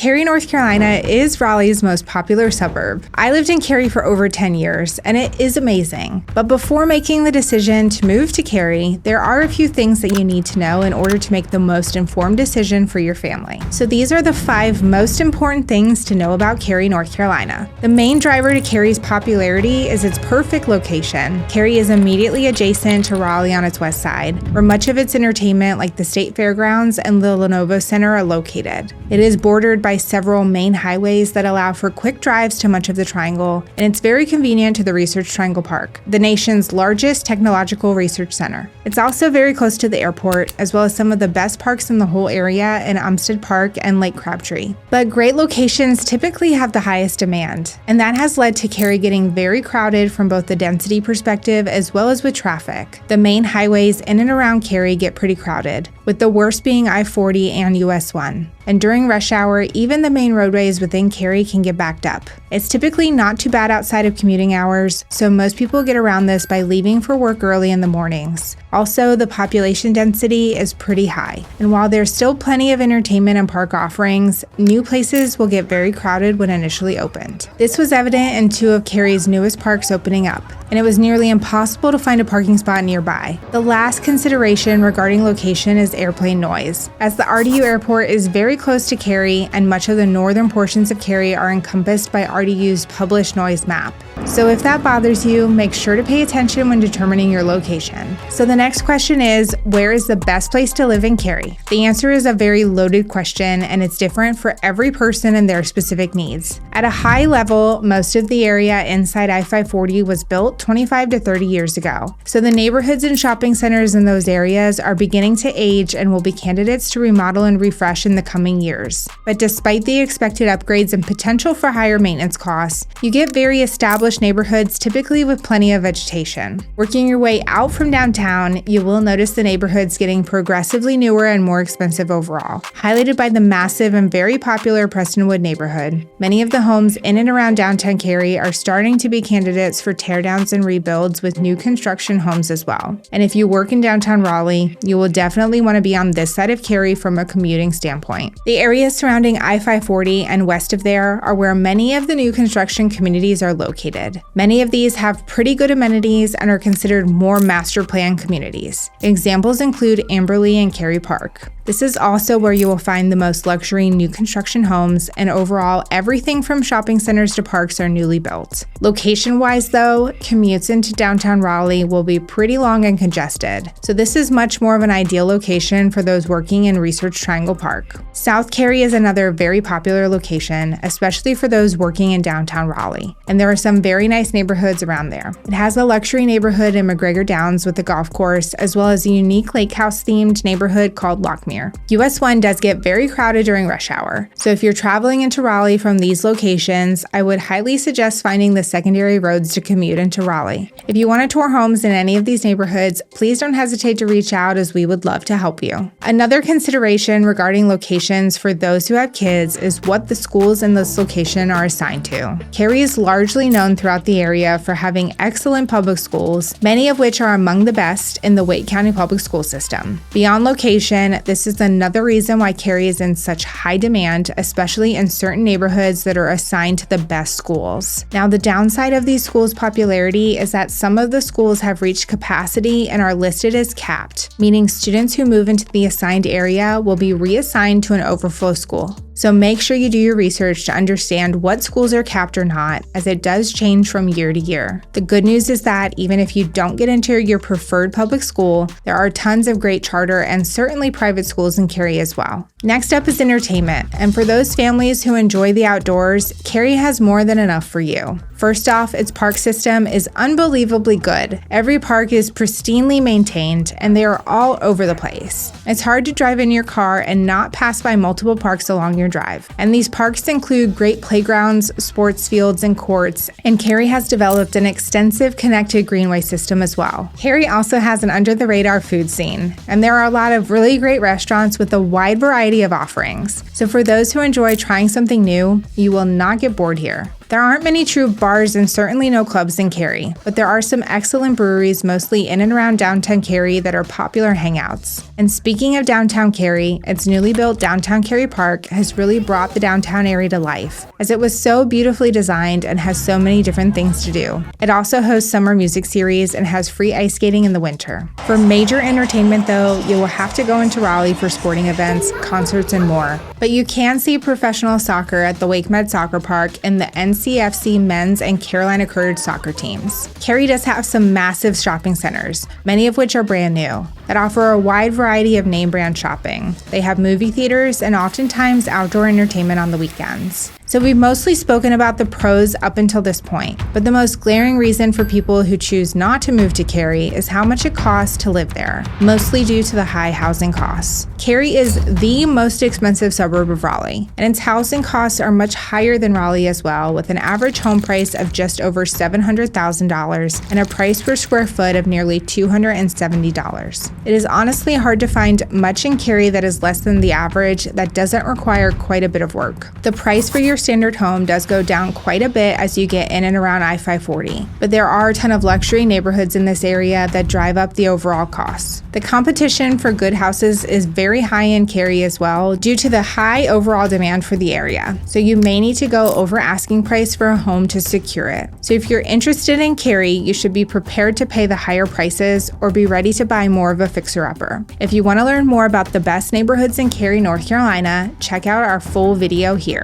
Cary, North Carolina is Raleigh's most popular suburb. I lived in Cary for over 10 years, and it is amazing. But before making the decision to move to Cary, there are a few things that you need to know in order to make the most informed decision for your family. So these are the 5 most important things to know about Cary, North Carolina. The main driver to Cary's popularity is its perfect location. Cary is immediately adjacent to Raleigh on its west side, where much of its entertainment like the State Fairgrounds and the Lenovo Center are located. It is bordered by several main highways that allow for quick drives to much of the Triangle, and it's very convenient to the Research Triangle Park, the nation's largest technological research center. It's also very close to the airport, as well as some of the best parks in the whole area in Umstead Park and Lake Crabtree. But great locations typically have the highest demand, and that has led to Cary getting very crowded from both the density perspective as well as with traffic. The main highways in and around Cary get pretty crowded, with the worst being I-40 and US 1. And during rush hour, even the main roadways within Cary can get backed up. It's typically not too bad outside of commuting hours, so most people get around this by leaving for work early in the mornings. Also, the population density is pretty high, and while there's still plenty of entertainment and park offerings, new places will get very crowded when initially opened. This was evident in 2 of Cary's newest parks opening up, and it was nearly impossible to find a parking spot nearby. The last consideration regarding location is airplane noise, as the RDU airport is very close to Cary, and much of the northern portions of Cary are encompassed by RDU's published noise map. So if that bothers you, make sure to pay attention when determining your location. So the next question is, where is the best place to live in Cary? The answer is a very loaded question, and it's different for every person and their specific needs. At a high level, most of the area inside I-540 was built 25 to 30 years ago. So the neighborhoods and shopping centers in those areas are beginning to age and will be candidates to remodel and refresh in the coming years. But despite the expected upgrades and potential for higher maintenance costs, you get very established neighborhoods typically with plenty of vegetation. Working your way out from downtown, you will notice the neighborhoods getting progressively newer and more expensive overall, highlighted by the massive and very popular Prestonwood neighborhood. Many of the homes in and around downtown Cary are starting to be candidates for teardowns and rebuilds with new construction homes as well. And if you work in downtown Raleigh, you will definitely want to be on this side of Cary from a commuting standpoint. The areas surrounding I-540 and west of there are where many of the new construction communities are located. Many of these have pretty good amenities and are considered more master plan communities. Examples include Amberley and Cary Park. This is also where you will find the most luxury new construction homes, and overall, everything from shopping centers to parks are newly built. Location-wise though, commutes into downtown Raleigh will be pretty long and congested, so this is much more of an ideal location for those working in Research Triangle Park. South Cary is another very popular location, especially for those working in downtown Raleigh, and there are some very nice neighborhoods around there. It has a luxury neighborhood in McGregor Downs with a golf course, as well as a unique lake house-themed neighborhood called Lockmere. US 1 does get very crowded during rush hour, so if you're traveling into Raleigh from these locations, I would highly suggest finding the secondary roads to commute into Raleigh. If you want to tour homes in any of these neighborhoods, please don't hesitate to reach out, as we would love to help you. Another consideration regarding locations for those who have kids is what the schools in this location are assigned to. Cary is largely known throughout the area for having excellent public schools, many of which are among the best in the Wake County public school system. Beyond location, this is another reason why Cary is in such high demand, especially in certain neighborhoods that are assigned to the best schools. Now, the downside of these schools' popularity is that some of the schools have reached capacity and are listed as capped, meaning students who move into the assigned area will be reassigned to an overflow school. So make sure you do your research to understand what schools are capped or not, as it does change from year to year. The good news is that even if you don't get into your preferred public school, there are tons of great charter and certainly private schools in Cary as well. Next up is entertainment, and for those families who enjoy the outdoors, Cary has more than enough for you. First off, its park system is unbelievably good. Every park is pristinely maintained, and they are all over the place. It's hard to drive in your car and not pass by multiple parks along your drive. And these parks include great playgrounds, sports fields, and courts, and Cary has developed an extensive connected greenway system as well. Cary also has an under-the-radar food scene, and there are a lot of really great restaurants with a wide variety of offerings. So for those who enjoy trying something new, you will not get bored here. There aren't many true bars and certainly no clubs in Cary, but there are some excellent breweries mostly in and around downtown Cary that are popular hangouts. And speaking of downtown Cary, its newly built Downtown Cary Park has really brought the downtown area to life, as it was so beautifully designed and has so many different things to do. It also hosts summer music series and has free ice skating in the winter. For major entertainment though, you will have to go into Raleigh for sporting events, concerts, and more. But you can see professional soccer at the WakeMed Soccer Park and the NCFC men's and Carolina Courage soccer teams. Cary does have some massive shopping centers, many of which are brand new, that offer a wide variety of name brand shopping. They have movie theaters and oftentimes outdoor entertainment on the weekends. So we've mostly spoken about the pros up until this point, but the most glaring reason for people who choose not to move to Cary is how much it costs to live there, mostly due to the high housing costs. Cary is the most expensive suburb of Raleigh, and its housing costs are much higher than Raleigh as well, with an average home price of just over $700,000 and a price per square foot of nearly $270. It is honestly hard to find much in Cary that is less than the average that doesn't require quite a bit of work. The price for your standard home does go down quite a bit as you get in and around I-540, but there are a ton of luxury neighborhoods in this area that drive up the overall costs. The competition for good houses is very high in Cary as well due to the high overall demand for the area, so you may need to go over asking price for a home to secure it. So if you're interested in Cary, you should be prepared to pay the higher prices or be ready to buy more of a fixer-upper. If you want to learn more about the best neighborhoods in Cary, North Carolina, check out our full video here.